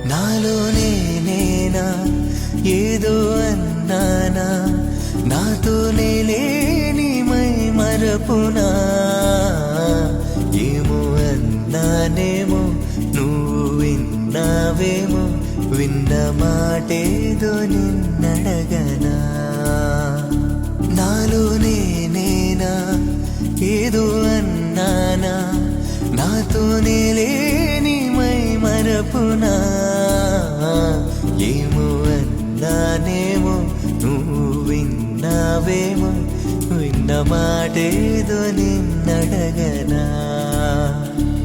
నాలోనే నేనా ఏదో అన్నానా, నాతోనే లేని మై మరపునా. ఏమో అన్నానేమో నువ్వు విన్నావేమో, విన్న మాటేదో నిన్నడగనా. నాలోనే నేనా ఏదో అన్నానా, నాతోనే లేని మై మరపునా. ఏమో అన్నానేమో నువ్వు విన్నావేమో, విన్న మాటేదో నిన్నడగనా.